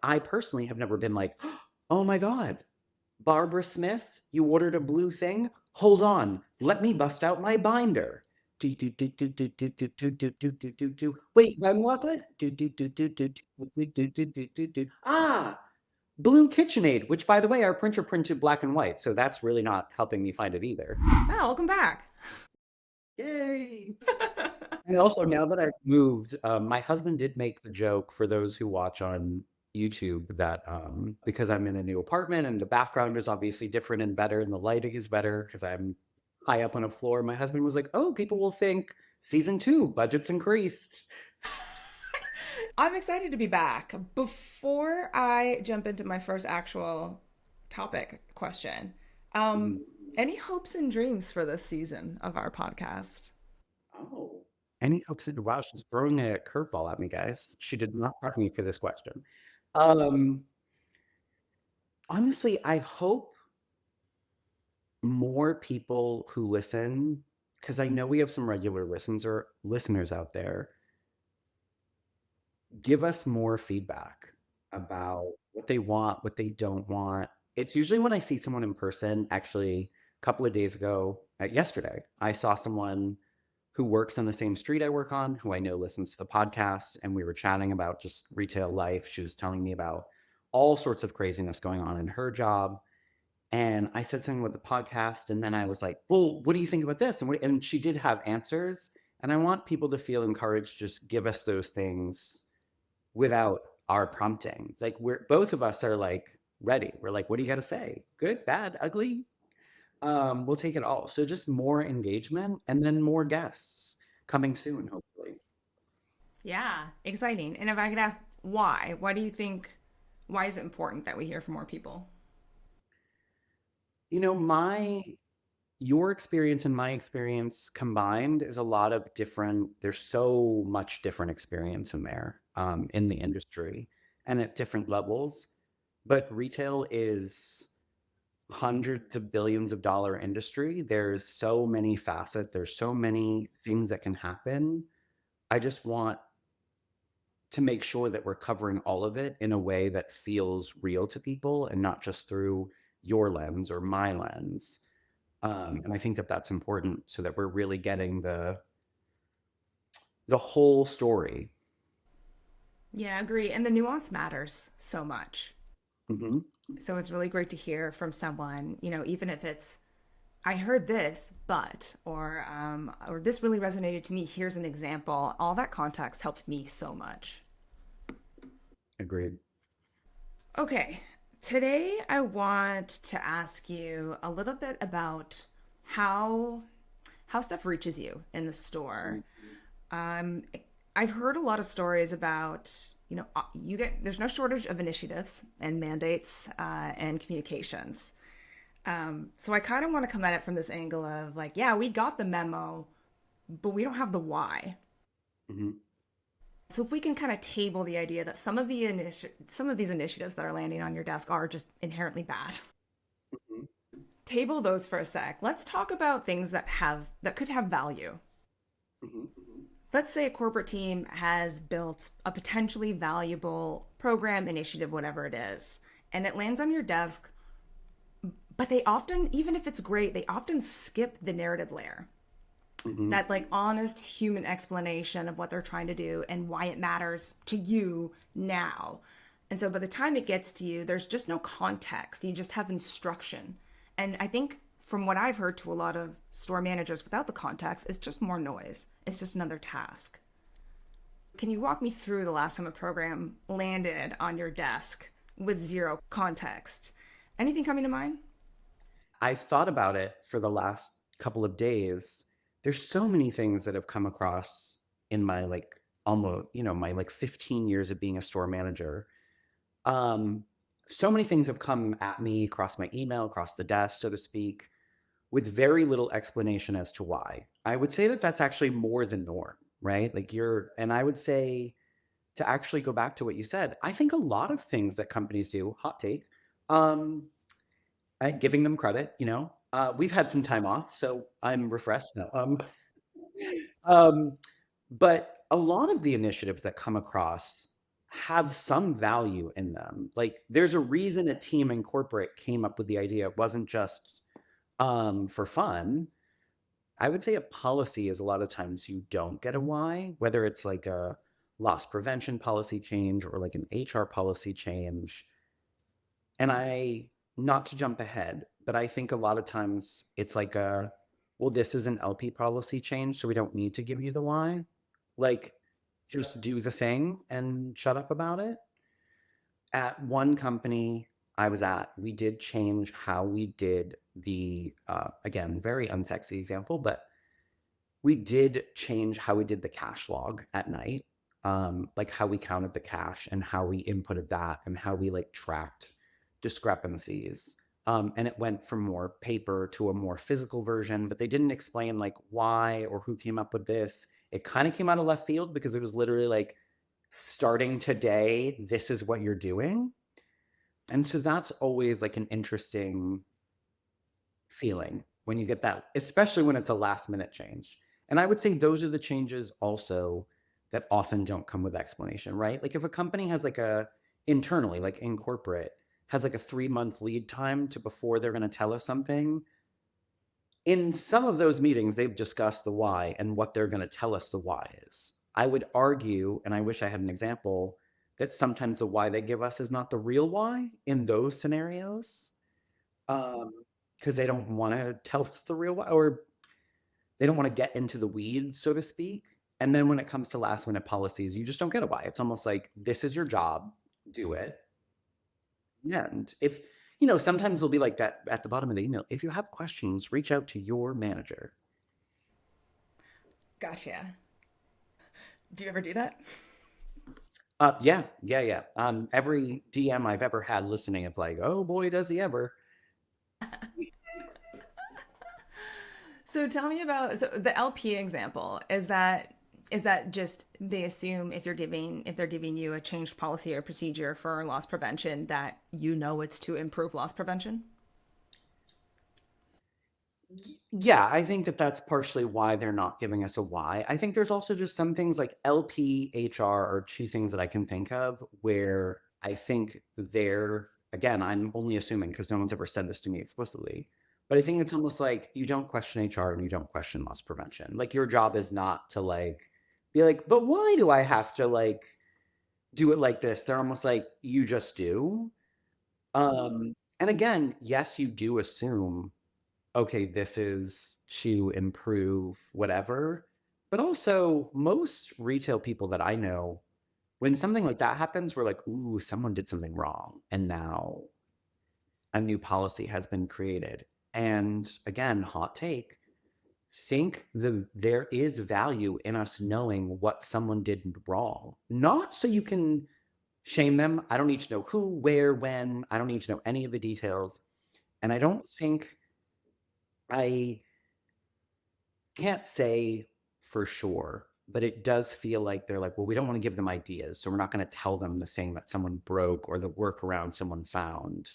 I personally have never been like, oh my God, Barbara Smith, you ordered a blue thing? Hold on, let me bust out my binder. Do, do, do, do, do, do, do, do, do, do, do, do, do. Wait, when was it? Do, do, do, do, do, do, do, do, do, do, do, do. Ah, Blue KitchenAid, which by the way, our printer printed black and white, so that's really not helping me find it either. Oh, welcome back. Yay! And also, now that I've moved, my husband did make the joke for those who watch on YouTube that because I'm in a new apartment and the background is obviously different and better and the lighting is better because I'm high up on a floor, my husband was like, oh, people will think season two, budget's increased. I'm excited to be back. Before I jump into my first actual topic question, um, Mhm. any hopes and dreams for this season of our podcast? Oh. Any hopes? Wow, she's throwing a curveball at me, guys. She did not prep me for this question. Um, Honestly, I hope more people who listen, because I know we have some regular listeners out there, give us more feedback about what they want, what they don't want. It's usually when I see someone in person. Actually, a couple of days ago, yesterday, I saw someone who works on the same street I work on, who I know listens to the podcast, and we were chatting about just retail life. She was telling me about all sorts of craziness going on in her job. And I said something with the podcast, and then I was like, "Well, what do you think about this?" And she did have answers, and I want people to feel encouraged. Just give us those things without our prompting. Like we're both of us are like ready. We're like, "What do you got to say? Good, bad, ugly? We'll take it all." So just more engagement, and then more guests coming soon, hopefully. Yeah, exciting. And if I could ask why do you think, why is it important that we hear from more people? You know, my your experience and my experience combined is a lot of different. There's so much different experience in there, in the industry and at different levels. But retail is hundreds of billions of dollar industry. There's so many facets. There's so many things that can happen. I just want to make sure that we're covering all of it in a way that feels real to people and not just through your lens or my lens. And I think that that's important so that we're really getting the whole story. Yeah, I agree. And the nuance matters so much. Hmm. So it's really great to hear from someone, even if it's, I heard this, but, or this really resonated to me. Here's an example. All that context helped me so much. Agreed. Okay, today I want to ask you a little bit about how how stuff reaches you in the store. Um, I've heard a lot of stories about, you get there's no shortage of initiatives and mandates and communications. So I kind of want to come at it from this angle of like, yeah, we got the memo, but we don't have the why. Hmm. So if we can kind of table the idea that some of these initiatives that are landing on your desk are just inherently bad. Hmm. Table those for a sec. Let's talk about things that could have value. Hmm. Let's say a corporate team has built a potentially valuable program, initiative, whatever it is, and it lands on your desk, but they often, even if it's great, they often skip the narrative layer. Hmm. That like honest human explanation of what they're trying to do and why it matters to you now. And so by the time it gets to you, there's just no context. You just have instruction. And I think from what I've heard to a lot of store managers without the context, it's just more noise. It's just another task. Can you walk me through the last time a program landed on your desk with zero context? Anything coming to mind? I've thought about it for the last couple of days. There's so many things that have come across in my like almost, my like 15 years of being a store manager. Um, so many things have come at me across my email, across the desk, so to speak, with very little explanation as to why. I would say that that's actually more than norm, right? And I would say to actually go back to what you said, I think a lot of things that companies do, hot take, um, giving them credit, we've had some time off, so I'm refreshed now. Um, but a lot of the initiatives that come across have some value in them. Like there's a reason a team in corporate came up with the idea. It wasn't just for fun. I would say a policy is a lot of times you don't get a why, whether it's like a loss prevention policy change or like an HR policy change. And not to jump ahead, but I think a lot of times it's like well, this is an LP policy change, so we don't need to give you the why. Like, just do the thing and shut up about it. At one company I was at, we did change how we did again, very unsexy example, but we did change how we did the cash log at night, like how we counted the cash and how we inputted that and how we like tracked discrepancies. And it went from more paper to a more physical version, but they didn't explain like why or who came up with this. It kind of came out of left field because it was literally like, starting today, this is what you're doing. And so that's always like an interesting feeling when you get that, especially when it's a last minute change. And I would say those are the changes also that often don't come with explanation, right? Like if a company has like internally, like in corporate, has like a 3-month lead time to before they're going to tell us something. In some of those meetings, they've discussed the why and what they're going to tell us the why is. I would argue, and I wish I had an example, that sometimes the why they give us is not the real why in those scenarios, because they don't want to tell us the real why, or they don't want to get into the weeds, so to speak. And then when it comes to last minute policies, you just don't get a why. It's almost like, this is your job, do it. Yeah. And if, sometimes they'll be like that at the bottom of the email. If you have questions, reach out to your manager. Gotcha. Do you ever do that? Yeah, yeah, yeah. Every DM I've ever had listening is like, oh boy, does he ever. So tell me about the LP example. Is that just they assume if they're giving you a changed policy or procedure for loss prevention that you know it's to improve loss prevention? Yeah, I think that that's partially why they're not giving us a why. I think there's also just some things like LP, HR are two things that I can think of where I think again, I'm only assuming because no one's ever said this to me explicitly, but I think it's almost like you don't question HR and you don't question loss prevention. Like your job is not to like be like, but why do I have to like do it like this? They're almost like, you just do. And again, yes, you do assume, okay, this is to improve whatever. But also, most retail people that I know, when something like that happens, we're like, ooh, someone did something wrong. And now a new policy has been created. And again, hot take, think there is value in us knowing what someone did wrong. Not so you can shame them. I don't need to know who, where, when. I don't need to know any of the details. And I don't think I can't say for sure, but it does feel like they're like, well, we don't want to give them ideas. So we're not going to tell them the thing that someone broke or the workaround someone found.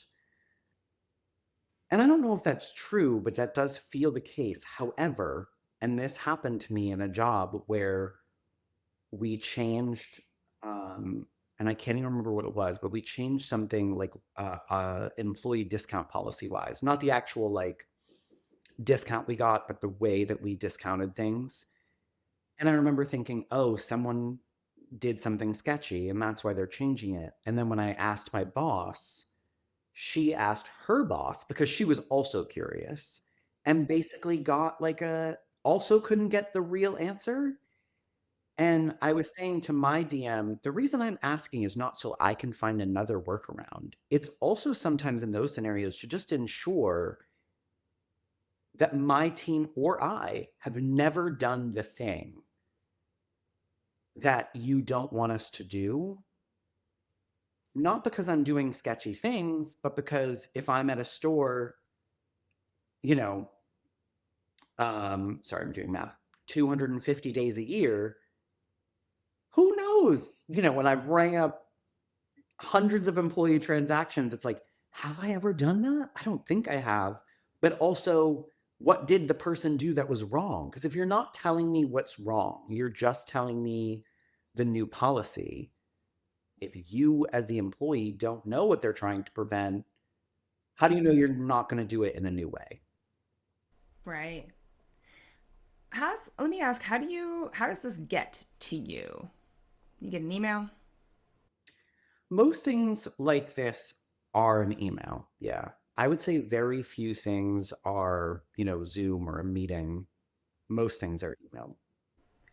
And I don't know if that's true, but that does feel the case. However, and this happened to me in a job where we changed, and I can't even remember what it was, but we changed something like employee discount policy wise, not the actual like discount we got, but the way that we discounted things. And I remember thinking, oh, someone did something sketchy and that's why they're changing it. And then when I asked my boss, she asked her boss because she was also curious and basically got like also couldn't get the real answer. And I was saying to my DM, the reason I'm asking is not so I can find another workaround. It's also sometimes in those scenarios to just ensure that my team or I have never done the thing that you don't want us to do. Not because I'm doing sketchy things, but because if I'm at a store, you know, sorry, I'm doing math, 250 days a year, who knows? When I've rang up hundreds of employee transactions, it's like, have I ever done that? I don't think I have. But also, what did the person do that was wrong? Because if you're not telling me what's wrong, you're just telling me the new policy, if you as the employee don't know what they're trying to prevent, how do you know you're not going to do it in a new way? Right. Let me ask, how does this get to you? You get an email? Most things like this are an email. Yeah. I would say very few things are, Zoom or a meeting. Most things are email.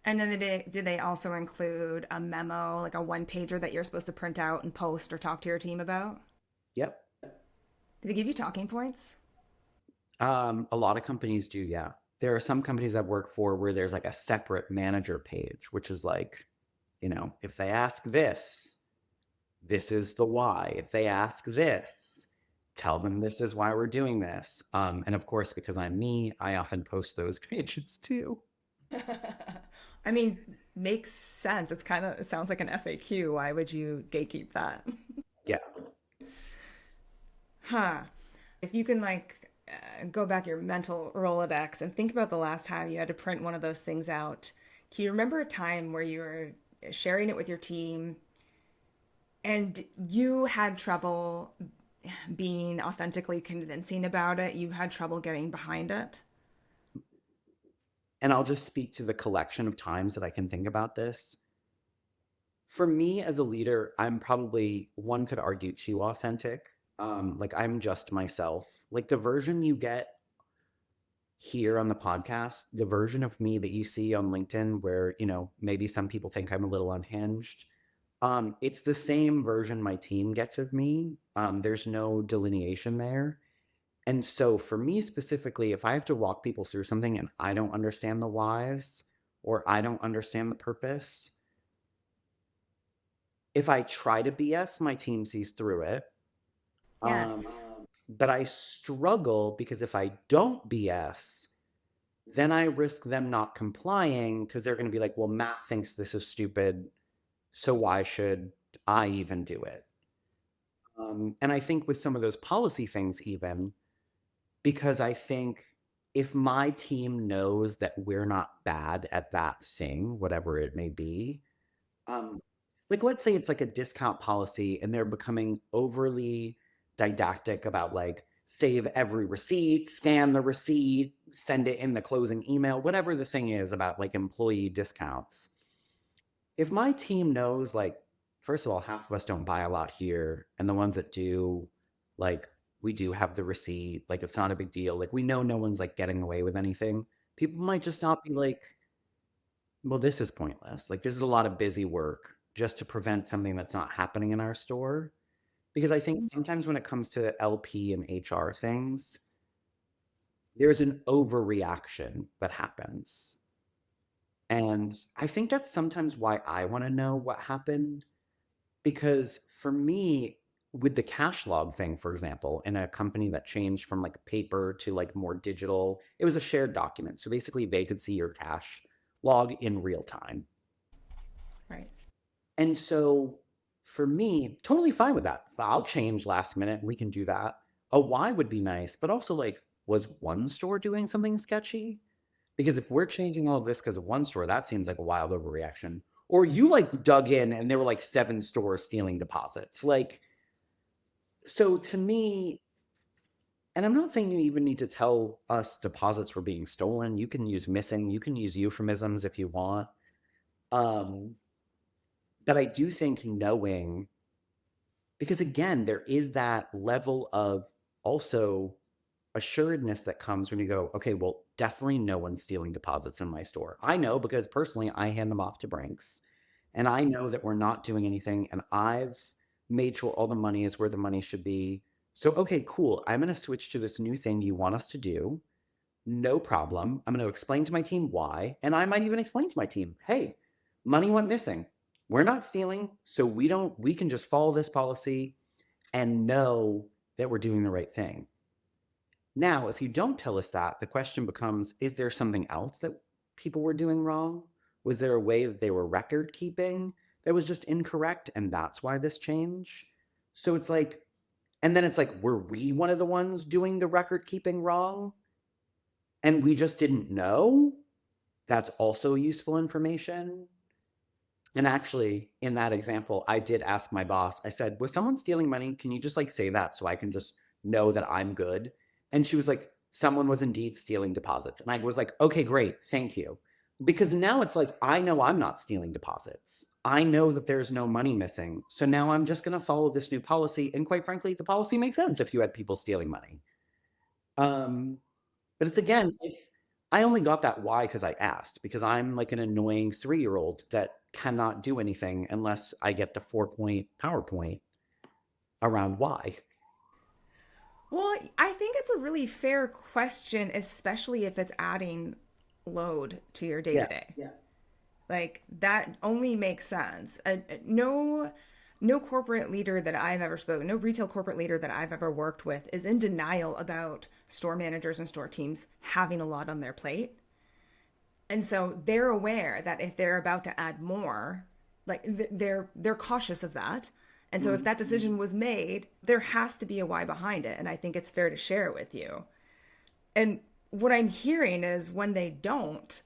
And then do they also include a memo, like a one pager that you're supposed to print out and post or talk to your team about? Yep. Do they give you talking points? A lot of companies do, yeah. There are some companies I've worked for where there's like a separate manager page, which is like, if they ask this, this is the why. If they ask this, tell them this is why we're doing this. And of course, because I'm me, I often post those pages too. I mean, makes sense. It sounds like an FAQ. Why would you gatekeep that? Yeah. Huh. If you can go back your mental Rolodex and think about the last time you had to print one of those things out, can you remember a time where you were sharing it with your team and you had trouble being authentically convincing about it? You had trouble getting behind it? And I'll just speak to the collection of times that I can think about this. For me as a leader, I'm probably, one could argue, too authentic. Like I'm just myself. Like the version you get here on the podcast, the version of me that you see on LinkedIn, where, maybe some people think I'm a little unhinged. It's the same version my team gets of me. There's no delineation there. And so for me specifically, if I have to walk people through something and I don't understand the whys or I don't understand the purpose, if I try to BS, my team sees through it. Um, Yes. but I struggle because if I don't BS, then I risk them not complying because they're going to be like, well, Matt thinks this is stupid. So why should I even do it? And I think with some of those policy things, even because I think if my team knows that we're not bad at that thing, whatever it may be, um, like let's say it's like a discount policy and they're becoming overly didactic about like save every receipt, scan the receipt, send it in the closing email, whatever the thing is about like employee discounts. If my team knows, like, first of all, half of us don't buy a lot here, and the ones that do, like, we do have the receipt, like, it's not a big deal. Like, we know no one's like getting away with anything. People might just not be like, well, this is pointless. Like, this is a lot of busy work just to prevent something that's not happening in our store. Because I think sometimes when it comes to LP and HR things, there's an overreaction that happens. And I think that's sometimes why I want to know what happened. Because for me, with the cash log thing, for example, in a company that changed from like paper to like more digital, it was a shared document. So basically, they could see your cash log in real time. Right. And so for me, totally fine with that. I'll change last minute. We can do that. A Y would be nice, but also like, was one store doing something sketchy? Because if we're changing all of this because of one store, that seems like a wild overreaction. Or you like dug in and there were like 7 stores stealing deposits. Like, so to me, and I'm not saying you even need to tell us deposits were being stolen. You can use missing, you can use euphemisms if you want. Um, but I do think knowing, because again, there is that level of also assuredness that comes when you go, okay, well, definitely no one's stealing deposits in my store. I know because personally I hand them off to Brinks and I know that we're not doing anything and I've made sure all the money is where the money should be. So, okay, cool. I'm going to switch to this new thing you want us to do. No problem. I'm going to explain to my team why. And I might even explain to my team, hey, money went missing. We're not stealing. So we can just follow this policy and know that we're doing the right thing. Now, if you don't tell us that, the question becomes, is there something else that people were doing wrong? Was there a way that they were record keeping that was just incorrect? And that's why this change? So it's like, and then it's like, were we one of the ones doing the record keeping wrong? And we just didn't know? That's also useful information. And actually, in that example, I did ask my boss, I said, was someone stealing money? Can you just like say that so I can just know that I'm good? And she was like, someone was indeed stealing deposits. And I was like, okay, great. Thank you. Because now it's like, I know I'm not stealing deposits. I know that there's no money missing. So now I'm just going to follow this new policy. And quite frankly, the policy makes sense if you had people stealing money. Um, but it's again, if I only got that why because I asked, because I'm like an annoying 3-year-old that cannot do anything unless I get the 4-point PowerPoint around why. Well, I think it's a really fair question, especially if it's adding load to your day to Yeah. day. Like that only makes sense. No corporate leader that I've ever spoken, no retail corporate leader that I've ever worked with is in denial about store managers and store teams having a lot on their plate. And so they're aware that if they're about to add more, like they're cautious of that. And so if that decision was made, there has to be a why behind it, and I think it's fair to share it with you. And what I'm hearing is when they don't,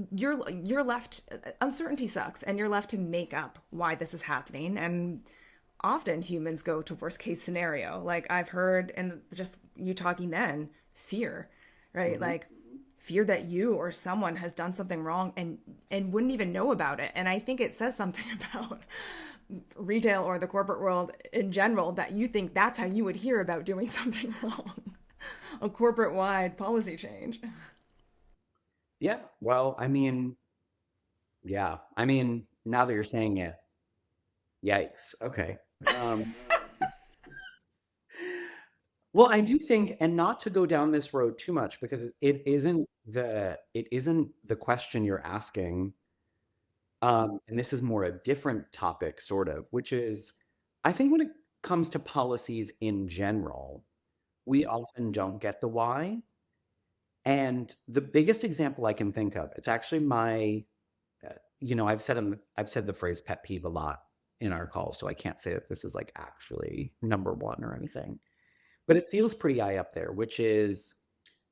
you're left, uncertainty sucks, and you're left to make up why this is happening. And often humans go to worst case scenario, like I've heard, and just you talking then, fear, right? Mhm. Like fear that you or someone has done something wrong and wouldn't even know about it. And I think it says something about retail or the corporate world in general that you think that's how you would hear about doing something wrong, a corporate wide policy change. Yeah. Well, I mean, yeah. I mean, now that you're saying it, yikes. Okay. Um, well, I do think, and not to go down this road too much, because it isn't the question you're asking. And this is more a different topic, sort of, which is I think when it comes to policies in general, we often don't get the why. And the biggest example I can think of, it's actually I've said the phrase pet peeve a lot in our call, so I can't say that this is like actually number one or anything, but it feels pretty high up there, which is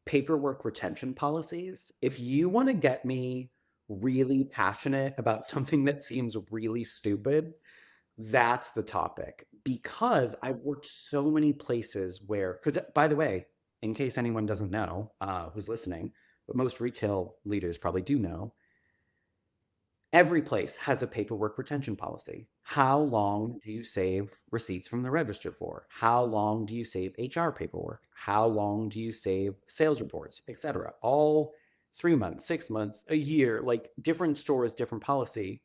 paperwork retention policies. If you want to get me really passionate about something that seems really stupid, that's the topic. Because I've worked so many places where, because by the way, in case anyone doesn't know who's listening, but most retail leaders probably do know, every place has a paperwork retention policy. How long do you save receipts from the register for? How long do you save HR paperwork? How long do you save sales reports, etc.? All 3 months, 6 months, a year, like different stores, different policy.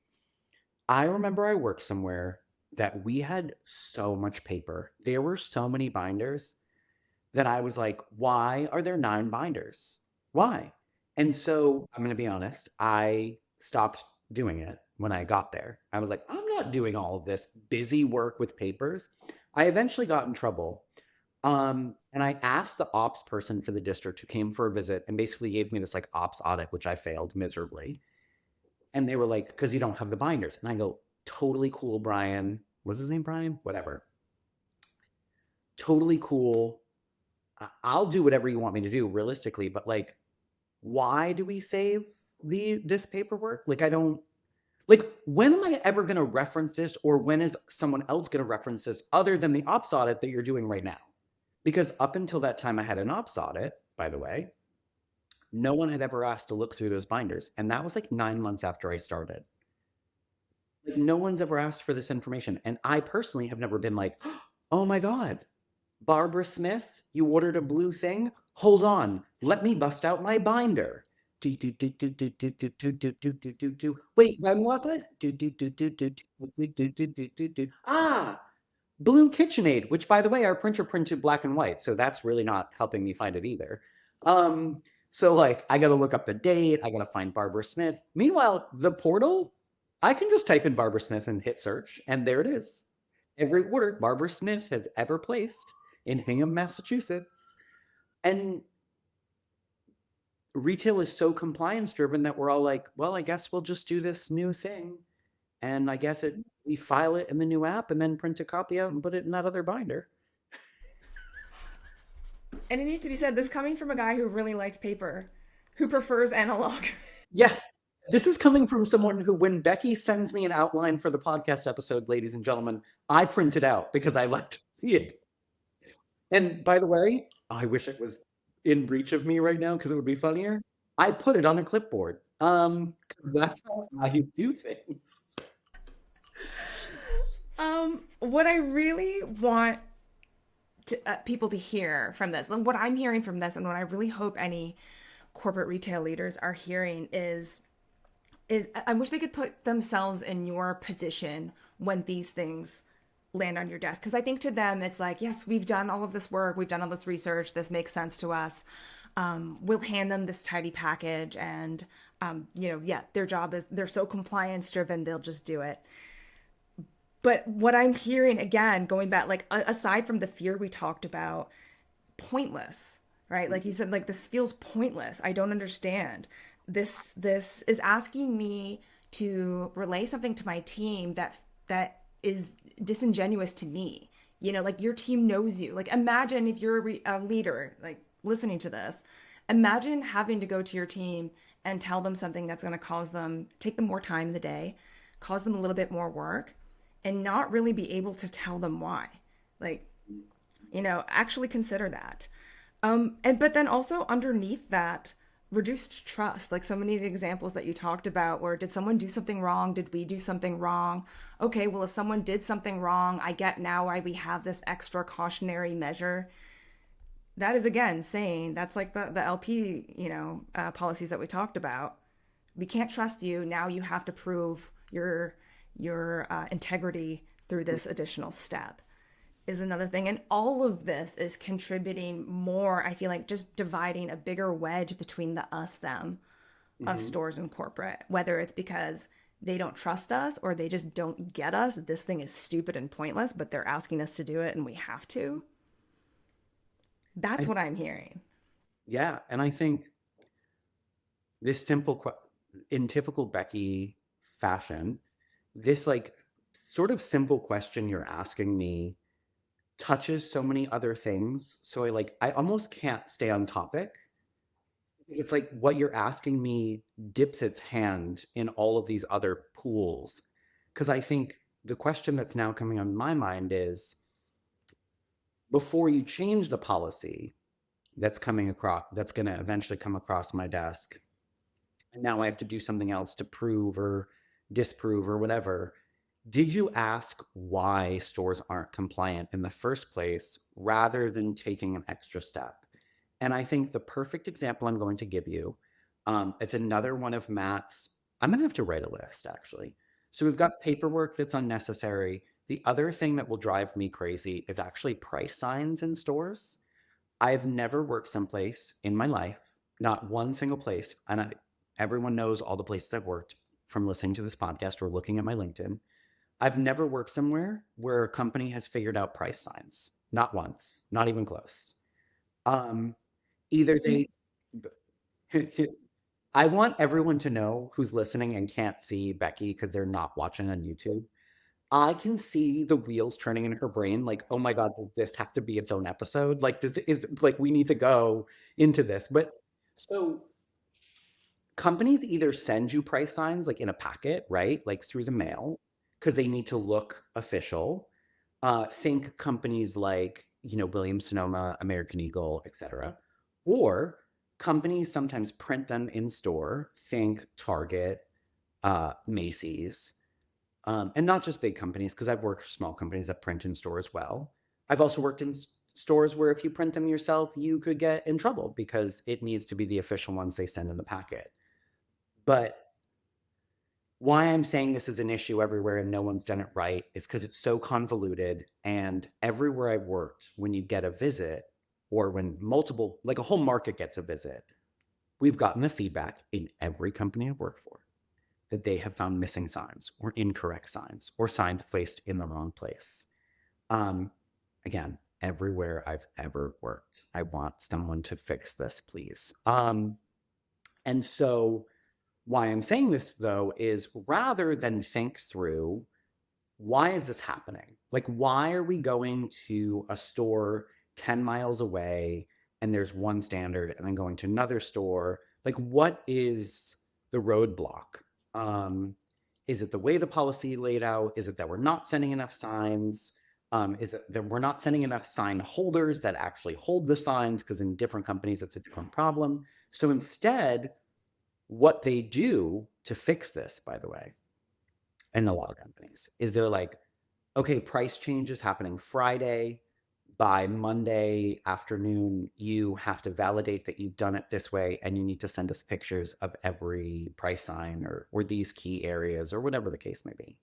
I remember I worked somewhere that we had so much paper. There were so many binders that I was like, why are there 9 binders? Why? And so I'm going to be honest, I stopped doing it when I got there. I was like, I'm not doing all of this busy work with papers. I eventually got in trouble. And I asked the ops person for the district who came for a visit and basically gave me this like ops audit, which I failed miserably. And they were like, because you don't have the binders. And I go, totally cool, Brian. Was his name Brian? Whatever. Totally cool. I'll do whatever you want me to do realistically, but like, why do we save this paperwork? Like, I don't like, when am I ever going to reference this, or when is someone else going to reference this other than the ops audit that you're doing right now? Because up until that time, I had an ops audit, by the way. No one had ever asked to look through those binders. And that was like 9 months after I started. Like, no one's ever asked for this information. And I personally have never been like, oh my God, Barbara Smith, you ordered a blue thing? Hold on, let me bust out my binder. Do, do, do, do, do, do, do, do, do, do, do, do, do. Wait, when was it? Do, do, do, do, do, do, do, do, do, do, do, do. Ah, Blue KitchenAid, which by the way, our printer printed black and white, so that's really not helping me find it either. Um, so like I gotta look up the date, I gotta find Barbara Smith. Meanwhile, the portal, I can just type in Barbara Smith and hit search, and there it is. Every order Barbara Smith has ever placed in Hingham, Massachusetts. And retail is so compliance driven that we're all like, well, I guess we'll just do this new thing. And I guess we file it in the new app and then print a copy out and put it in that other binder. And it needs to be said, this coming from a guy who really likes paper, who prefers analog. Yes. This is coming from someone who, when Becky sends me an outline for the podcast episode, ladies and gentlemen, I print it out because I like to see it. And by the way, I wish it was in reach of me right now because it would be funnier. I put it on a clipboard. 'Cause that's how I do things. What I really want people to hear from this, and what I'm hearing from this, and what I really hope any corporate retail leaders are hearing is I wish they could put themselves in your position when these things land on your desk. Because I think to them, it's like, yes, we've done all of this work, we've done all this research, this makes sense to us. We'll hand them this tidy package, and yeah, their job is they're so compliance driven, they'll just do it. But what I'm hearing again, going back, like aside from the fear we talked about, pointless, right? Like you said, like this feels pointless. I don't understand. This is asking me to relay something to my team that is disingenuous to me. Like your team knows you. Like imagine if you're a leader, like listening to this, imagine having to go to your team and tell them something that's going to cause them take them more time in the day, cause them a little bit more work, and not really be able to tell them why. Like, actually consider that. And but then also underneath that, reduced trust. Like so many of the examples that you talked about, where did someone do something wrong? Did we do something wrong? Okay, well, if someone did something wrong, I get now why we have this extra cautionary measure. That is again saying that's like the LP, policies that we talked about. We can't trust you. Now you have to prove your integrity through this additional step is another thing. And all of this is contributing more, I feel like, just dividing a bigger wedge between the us them of Mhm. stores and corporate, whether it's because they don't trust us or they just don't get us. This thing is stupid and pointless, but they're asking us to do it and we have to. That's I, what I'm hearing. yeah, and I think this in typical Becky fashion, this like sort of simple question you're asking me touches so many other things. So I almost can't stay on topic. It's like what you're asking me dips its hand in all of these other pools. Because I think the question that's now coming on my mind is, before you change the policy that's going to eventually come across my desk, and now I have to do something else to prove or disprove or whatever. Did you ask why stores aren't compliant in the first place rather than taking an extra step? And I think the perfect example I'm going to give you, it's another one of Matt's. I'm going to have to write a list actually. So we've got paperwork that's unnecessary. The other thing that will drive me crazy is actually price signs in stores. I've never worked someplace in my life, not one single place, and everyone knows all the places I've worked from listening to this podcast or looking at my LinkedIn. I've never worked somewhere where a company has figured out price signs. Not once, not even close. Um, Either they, I want everyone to know who's listening and can't see Becky because they're not watching on YouTube. I can see the wheels turning in her brain, like, oh my God, does this have to be its own episode? Like, is like we need to go into this. But so companies either send you price signs like in a packet, right? Like through the mail, because they need to look official. Think companies like, Williams Sonoma, American Eagle, etc. Or companies sometimes print them in store. Think Target, Macy's, and not just big companies, because I've worked for small companies that print in store as well. I've also worked in stores where if you print them yourself, you could get in trouble because it needs to be the official ones they send in the packet. But why I'm saying this is an issue everywhere and no one's done it right is because it's so convoluted. And everywhere I've worked, when you get a visit, or when multiple, like a whole market gets a visit, we've gotten the feedback in every company I've worked for that they have found missing signs or incorrect signs or signs placed in the wrong place. Um, Again, everywhere I've ever worked, I want someone to fix this, please. And so, why I'm saying this though is, rather than think through why is this happening? Like, why are we going to a store 10 miles away and there's one standard and then going to another store? Like, what is the roadblock? Um, is it the way the policy laid out? Is it that we're not sending enough signs? Is it that we're not sending enough sign holders that actually hold the signs? Because in different companies, it's a different problem. So instead, what they do to fix this, by the way, in a lot of companies, is they're like, okay, price change is happening Friday. By Monday afternoon, you have to validate that you've done it this way, and you need to send us pictures of every price sign or these key areas or whatever the case may be.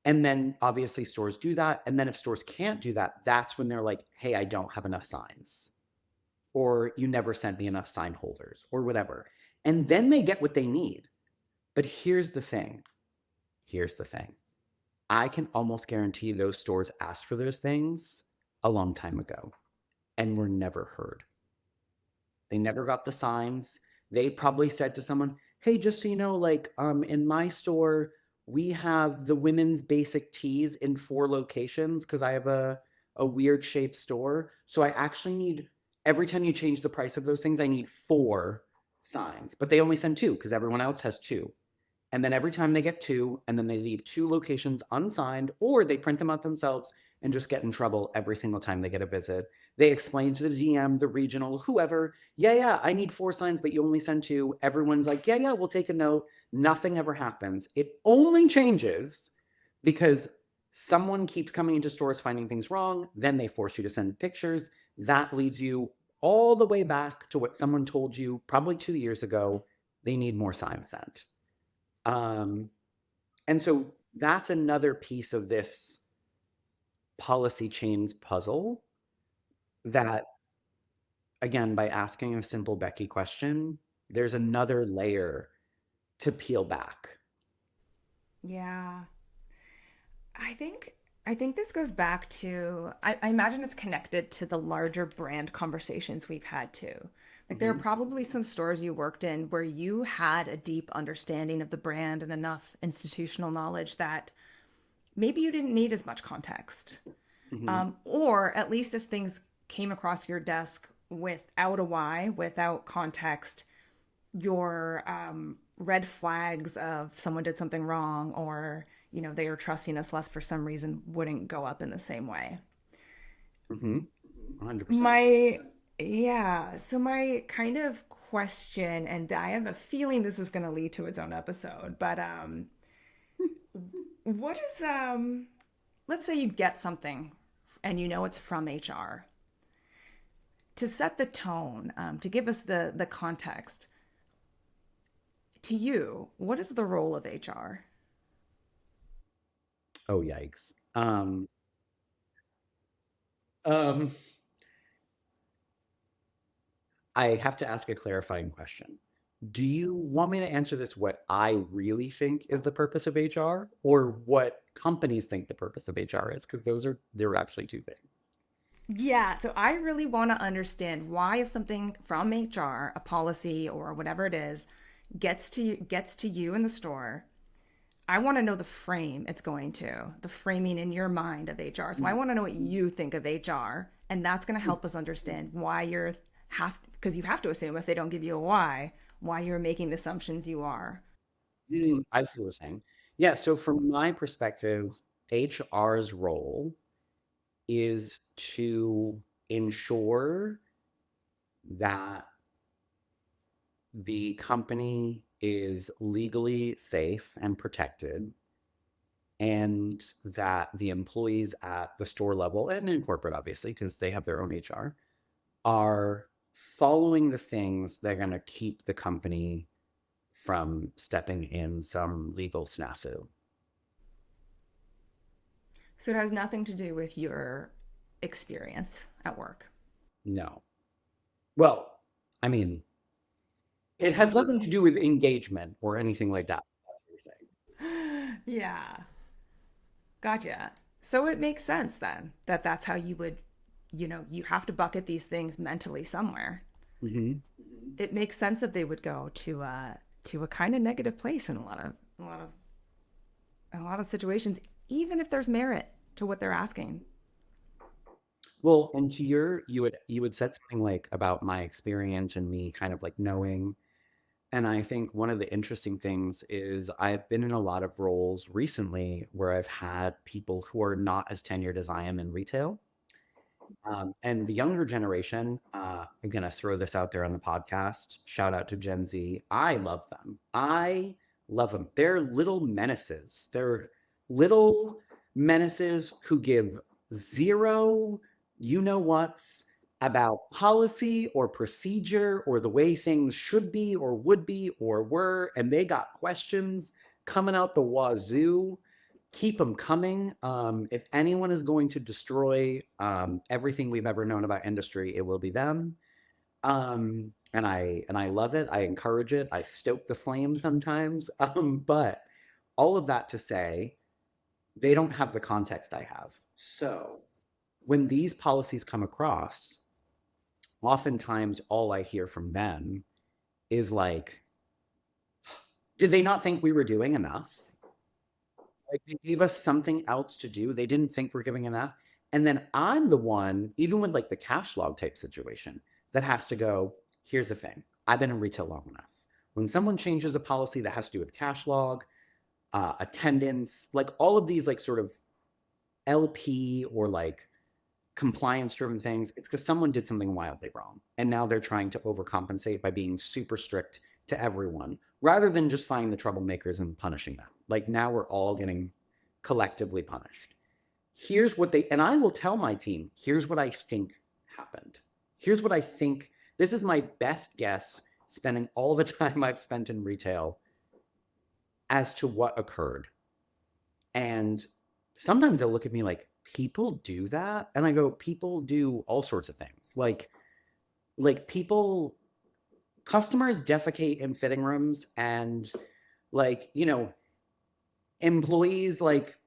And then obviously stores do that. And then if stores can't do that, that's when they're like, hey, I don't have enough signs, or you never sent me enough sign holders, or whatever. And then they get what they need. But here's the thing. Here's the thing. I can almost guarantee those stores asked for those things a long time ago and were never heard. They never got the signs. They probably said to someone, hey, just so you know, like in my store, we have the women's basic tees in 4 locations because I have a weird shaped store. So I actually need, every time you change the price of those things, I need 4 signs. But they only send 2 because everyone else has 2. And then every time they get 2, and then they leave 2 locations unsigned, or they print them out themselves and just get in trouble every single time they get a visit. They explain to the DM, the regional, whoever, yeah, I need 4 signs, but you only send 2. Everyone's like, yeah, we'll take a note. Nothing ever happens. It only changes because someone keeps coming into stores finding things wrong. Then they force you to send pictures. That leads you all the way back to what someone told you probably 2 years ago. They need more signs sent. Um, and so that's another piece of this policy chains puzzle that, again, by asking a simple Becky question, there's another layer to peel back. Yeah. I think I think this goes back to I imagine it's connected to the larger brand conversations we've had too. Like there are Mm-hmm. probably some stores you worked in where you had a deep understanding of the brand and enough institutional knowledge that maybe you didn't need as much context. Mm-hmm. Or at least if things came across your desk without a why, without context, your red flags of someone did something wrong or they are trusting us less for some reason wouldn't go up in the same way. Mm-hmm. 100%. My yeah, so my kind of question, and I have a feeling this is going to lead to its own episode, but what is let's say you get something and you know it's from HR. To set the tone, to give us the context, to you, what is the role of HR? Oh, yikes. Um, I have to ask a clarifying question. Do you want me to answer this what I really think is the purpose of HR, or what companies think the purpose of HR is? Because they're actually 2 things. Yeah, so I really want to understand why if something from HR, a policy or whatever it is, gets to you in the store. I want to know the frame it's going to, the framing in your mind of HR. So I want to know what you think of HR, and that's going to help us understand why you're have because you have to assume if they don't give you a why you're making the assumptions you are. I see what you're saying. Yeah, so from my perspective, HR's role is to ensure that the company is legally safe and protected, and that the employees at the store level and in corporate, obviously, because they have their own HR, are following the things that are going to keep the company from stepping in some legal snafu. So it has nothing to do with your experience at work. No. Well, I mean, it has nothing to do with engagement or anything like that. That's what you're saying. Yeah. Gotcha. So it makes sense then that that's how you would, you have to bucket these things mentally somewhere. Hmm. It makes sense that they would go to a kind of negative place in a lot of situations, even if there's merit to what they're asking. Well, and to you had said something like about my experience and me kind of like knowing. And I think one of the interesting things is I've been in a lot of roles recently where I've had people who are not as tenured as I am in retail. And the younger generation, I'm going to throw this out there on the podcast. Shout out to Gen Z. I love them. I love them. They're little menaces. They're little menaces who give zero, you know what's about policy or procedure or the way things should be or would be or were. And they got questions coming out the wazoo. Keep them coming. If anyone is going to destroy everything we've ever known about industry, it will be them. And I love it. I encourage it. I stoke the flame sometimes. But all of that to say, they don't have the context I have. So when these policies come across, oftentimes all I hear from them is like, did they not think we were doing enough? Like they gave us something else to do. They didn't think we're giving enough. And then I'm the one, even with like the cash log type situation, that has to go, here's the thing. I've been in retail long enough. When someone changes a policy that has to do with cash log, attendance, like all of these like sort of LP or like compliance driven things, it's because someone did something wildly wrong. And now they're trying to overcompensate by being super strict to everyone rather than just finding the troublemakers and punishing them. Like now we're all getting collectively punished. Here's what they, and I will tell my team, here's what I think happened. Here's what I think. This is my best guess, spending all the time I've spent in retail as to what occurred. And sometimes they'll look at me like, people do that? And I go, people do all sorts of things. Like people, customers defecate in fitting rooms and like, employees like,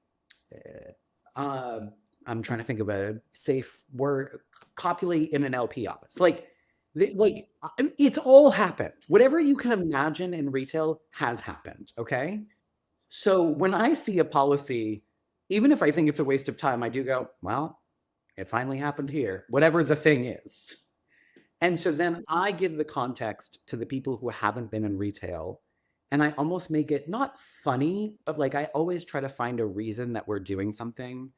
uh, I'm trying to think of a safe word, copulate in an LP office. Like it's all happened. Whatever you can imagine in retail has happened. Okay. So when I see a policy, even if I think it's a waste of time, I do go, well, it finally happened here, whatever the thing is. And so then I give the context to the people who haven't been in retail. And I almost make it not funny, but like I always try to find a reason that we're doing something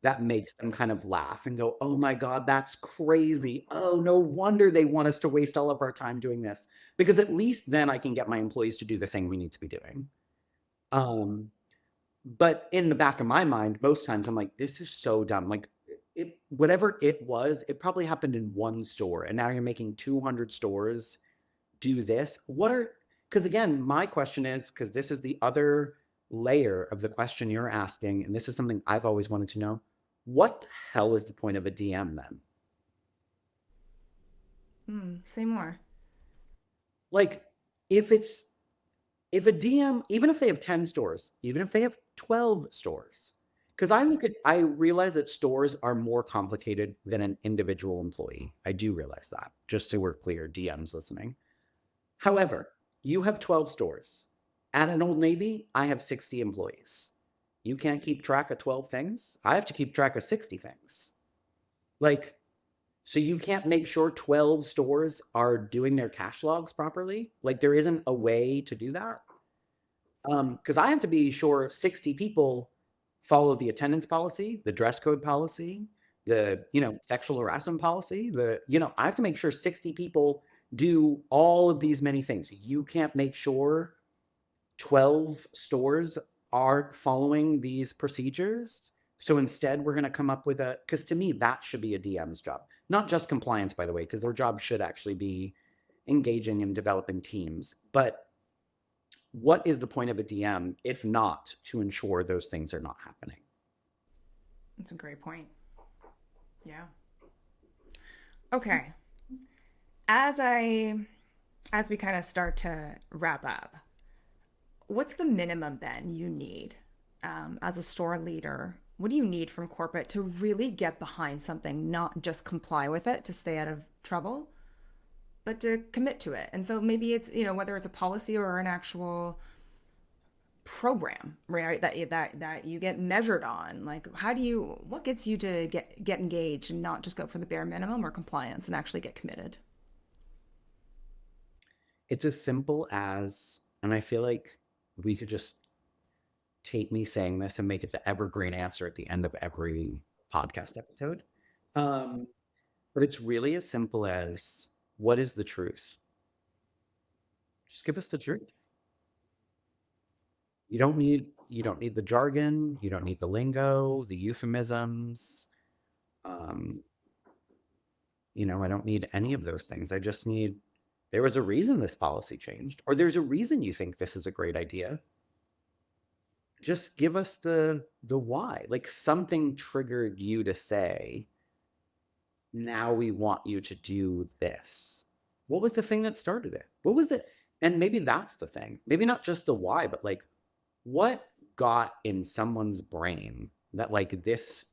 that makes them kind of laugh and go, oh my God, that's crazy. Oh, no wonder they want us to waste all of our time doing this. Because at least then I can get my employees to do the thing we need to be doing. But in the back of my mind, most times I'm like, this is so dumb. Like whatever it was, it probably happened in one store. And now you're making 200 stores do this. Because again, my question is, because this is the other layer of the question you're asking, and this is something I've always wanted to know. What the hell is the point of a DM then? Say more. Like, if a DM, even if they have 10 stores, even if they have 12 stores, because I realize that stores are more complicated than an individual employee. I do realize that, just so we're clear, DMs listening. However, you have 12 stores. At an Old Navy, I have 60 employees. You can't keep track of 12 things. I have to keep track of 60 things. Like, so you can't make sure 12 stores are doing their cash logs properly? Like, there isn't a way to do that? Because I have to be sure 60 people follow the attendance policy, the dress code policy, the, sexual harassment policy, I have to make sure 60 people do all of these many things. You can't make sure 12 stores are following these procedures. So instead, we're going to come up with because to me, that should be a DM's job. Not just compliance, by the way, because their job should actually be engaging and developing teams. But what is the point of a DM if not to ensure those things are not happening? That's a great point. Yeah. Okay. As we kind of start to wrap up, what's the minimum then you need as a store leader? What do you need from corporate to really get behind something, not just comply with it to stay out of trouble, but to commit to it? And so maybe it's, whether it's a policy or an actual program, right? That you get measured on. Like, what gets you to get engaged and not just go for the bare minimum or compliance and actually get committed? It's as simple as, and I feel like we could just take me saying this and make it the evergreen answer at the end of every podcast episode. Um, but it's really as simple as, what is the truth? Just give us the truth. You don't need the jargon, you don't need the lingo, the euphemisms. Um, I don't need any of those things. I just need, there was a reason this policy changed, or there's a reason you think this is a great idea. Just give us the why. Like something triggered you to say, now we want you to do this. What was the thing that started it? What was the, and maybe that's the thing. Maybe not just the why, but like what got in someone's brain that like this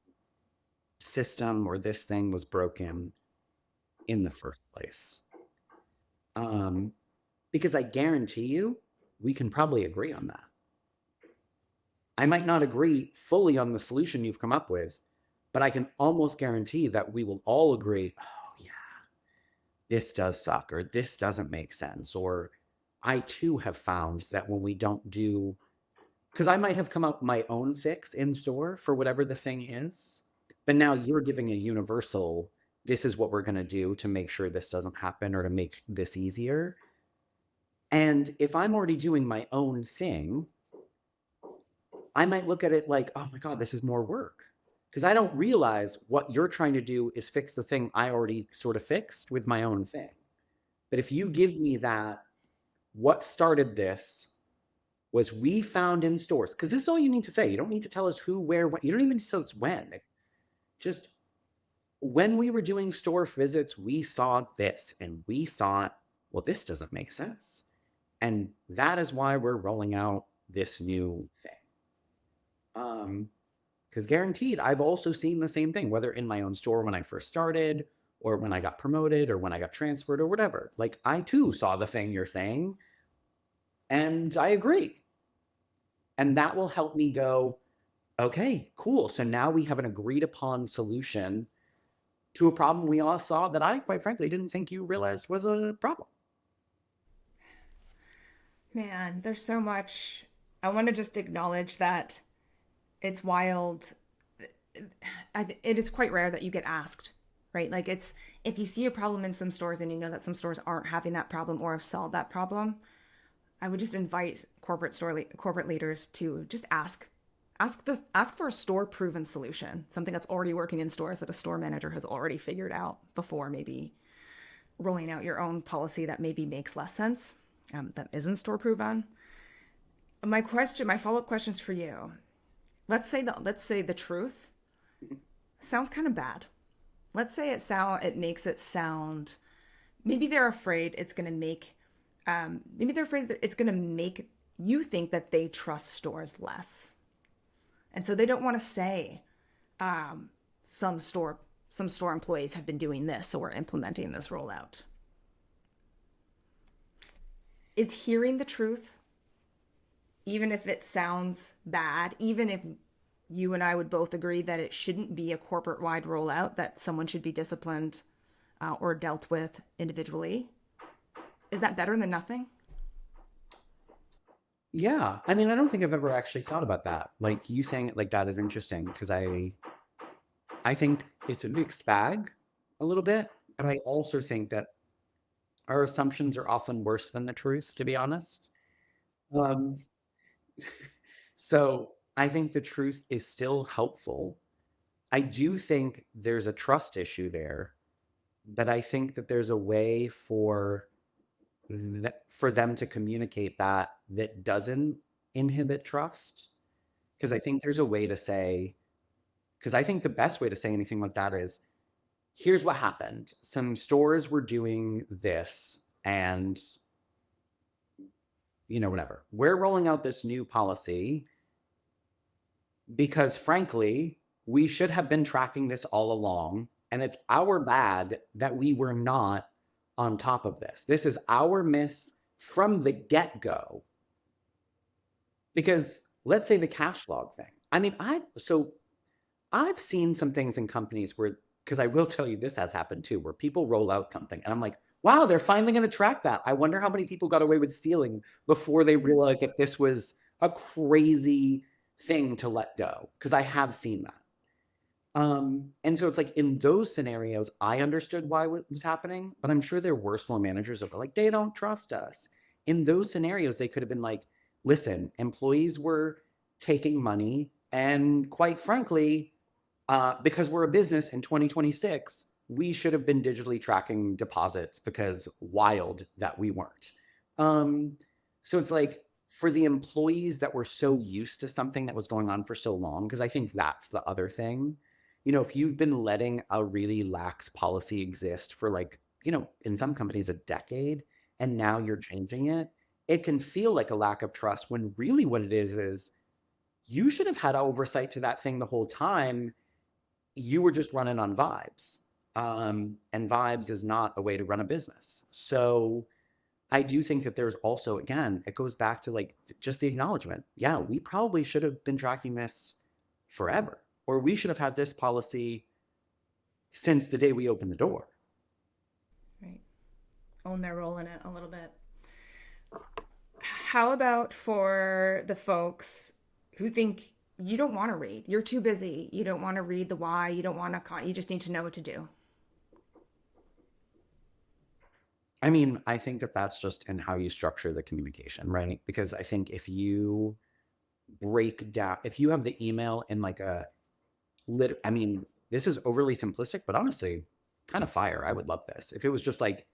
system or this thing was broken in the first place. Um, because I guarantee you, we can probably agree on that. I might not agree fully on the solution you've come up with, but I can almost guarantee that we will all agree, oh, yeah, this does suck, or this doesn't make sense. Or I too have found that when we don't do, because I might have come up with my own fix in store for whatever the thing is, but now you're giving a universal, this is what we're going to do to make sure this doesn't happen or to make this easier. And if I'm already doing my own thing, I might look at it like, oh my God, this is more work. Because I don't realize what you're trying to do is fix the thing I already sort of fixed with my own thing. But if you give me that, what started this was we found in stores, because this is all you need to say. You don't need to tell us who, where, when. You don't even need to tell us when. Just when we were doing store visits, we saw this and we thought, well, this doesn't make sense. And that is why we're rolling out this new thing. Because guaranteed, I've also seen the same thing, whether in my own store when I first started, or when I got promoted, or when I got transferred, or whatever. Like, I too saw the thing you're saying, and I agree. And that will help me go, okay, cool. So now we have an agreed upon solution to a problem we all saw that I, quite frankly, didn't think you realized was a problem. Man, there's so much. I want to just acknowledge that it's wild. It is quite rare that you get asked, right? Like it's if you see a problem in some stores and you know that some stores aren't having that problem or have solved that problem, I would just invite corporate leaders to just ask for a store proven solution, something that's already working in stores that a store manager has already figured out before maybe rolling out your own policy that maybe makes less sense, that isn't store proven. My follow up questions for you. Let's say the truth sounds kind of bad. Let's say it makes it sound. Maybe they're afraid it's going to make. Maybe they're afraid that it's going to make you think that they trust stores less, and so they don't want to say some store employees have been doing this or implementing this rollout. Is hearing the truth, even if it sounds bad, even if you and I would both agree that it shouldn't be a corporate wide rollout, that someone should be disciplined or dealt with individually, is that better than nothing? Yeah. I mean, I don't think I've ever actually thought about that. Like you saying it like that is interesting because I think it's a mixed bag a little bit, but I also think that our assumptions are often worse than the truth, to be honest. Um, so I think the truth is still helpful. I do think there's a trust issue there, but I think that there's a way for them to communicate that doesn't inhibit trust. Because I think there's a way to say, because I think the best way to say anything like that is, here's what happened. Some stores were doing this, and whatever. We're rolling out this new policy because, frankly, we should have been tracking this all along, and it's our bad that we were not on top of this. This is our miss from the get-go. Because let's say the cash log thing. I mean, I've seen some things in companies where because I will tell you this has happened too, where people roll out something and I'm like, wow, they're finally going to track that. I wonder how many people got away with stealing before they realized that this was a crazy thing to let go. Because I have seen that. And so it's like in those scenarios, I understood why it was happening, but I'm sure there were small managers that were like, they don't trust us. In those scenarios, they could have been like, listen, employees were taking money, and quite frankly, because we're a business in 2026, we should have been digitally tracking deposits because wild that we weren't. Um, so it's like for the employees that were so used to something that was going on for so long, because I think that's the other thing. If you've been letting a really lax policy exist for like, in some companies a decade, and now you're changing it, it can feel like a lack of trust when really what it is you should have had oversight to that thing the whole time. You were just running on vibes. And vibes is not a way to run a business. So I do think that there's also, again, it goes back to like just the acknowledgement. Yeah, we probably should have been tracking this forever, or we should have had this policy since the day we opened the door. Right. Own their role in it a little bit. How about for the folks who think you don't want to read? You're too busy. You don't want to read the why. You don't want to, you just need to know what to do. I mean, I think that that's just in how you structure the communication, right? Because I think if you break down, if you have the email in like a I mean, this is overly simplistic, but honestly, kind of fire. I would love this. If it was just like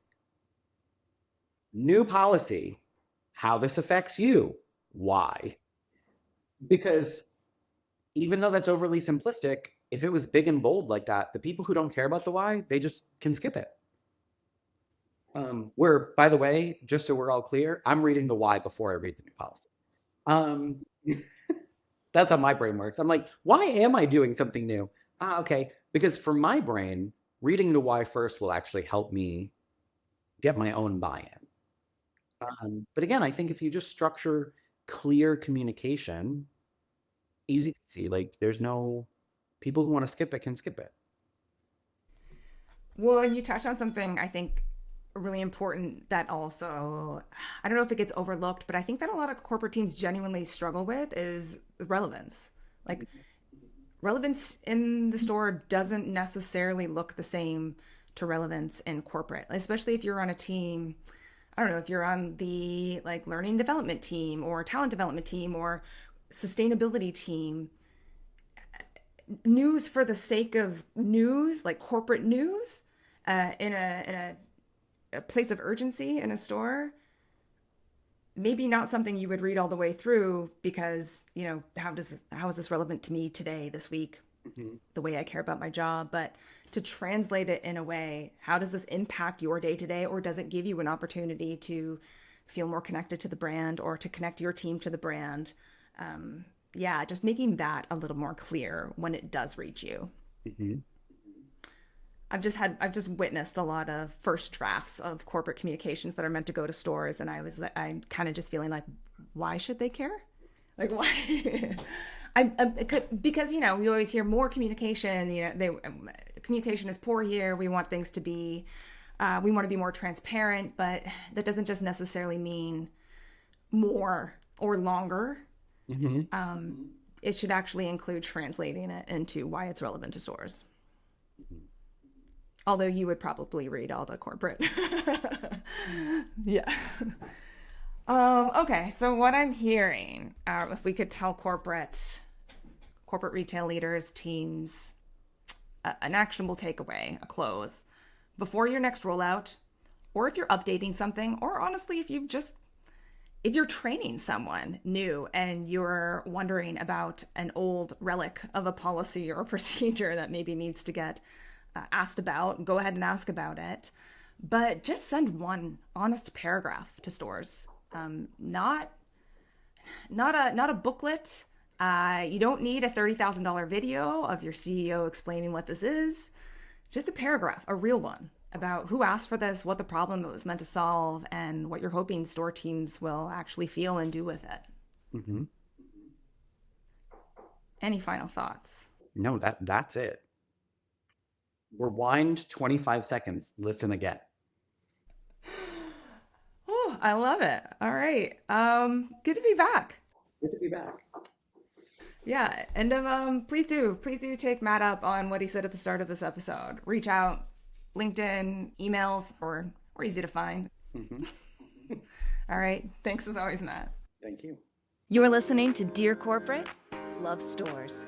new policy, how this affects you, why? Because even though that's overly simplistic, if it was big and bold like that, the people who don't care about the why, they just can skip it. Where, by the way, just so we're all clear, I'm reading the why before I read the new policy. Um, that's how my brain works. I'm like, why am I doing something new? Okay. Because for my brain, reading the why first will actually help me get my own buy-in. But again, I think if you just structure clear communication, easy to see, like there's no people who want to skip it can skip it. Well, and you touched on something I think really important that also, I don't know if it gets overlooked, but I think that a lot of corporate teams genuinely struggle with is relevance. Like relevance in the store doesn't necessarily look the same to relevance in corporate, especially if you're on a team. I don't know if you're on the like learning development team or talent development team or sustainability team. News for the sake of news, like corporate news, in a place of urgency in a store, maybe not something you would read all the way through because how is this relevant to me today, this week, Mhm. the way I care about my job, but to translate it in a way, how does this impact your day to day, or does it give you an opportunity to feel more connected to the brand or to connect your team to the brand? Yeah, just making that a little more clear when it does reach you. Mhm. I've just witnessed a lot of first drafts of corporate communications that are meant to go to stores, and I kind of just feeling like, why should they care? Like why? Because we always hear more communication. Communication is poor here. We want things to be, we want to be more transparent, but that doesn't just necessarily mean more or longer. Mhm. It should actually include translating it into why it's relevant to stores. Although you would probably read all the corporate. Yeah. Okay, so what I'm hearing, if we could tell corporate retail leaders, teams, an actionable takeaway, a close, before your next rollout, or if you're updating something, or honestly, if you're training someone new and you're wondering about an old relic of a policy or a procedure that maybe needs to get asked about, go ahead and ask about it. But just send one honest paragraph to stores. Not a booklet. You don't need a $30,000 video of your CEO explaining what this is. Just a paragraph, a real one, about who asked for this, what the problem it was meant to solve, and what you're hoping store teams will actually feel and do with it. Mhm. Any final thoughts? No, that's it. Rewind 25 seconds. Listen again. Oh, I love it. All right. Good to be back. Good to be back. Yeah, and please do take Matt up on what he said at the start of this episode. Reach out, LinkedIn, emails, or easy to find. Hmm. All right. Thanks as always, Matt. Thank you. You're listening to Dear Corporate, Love Stores.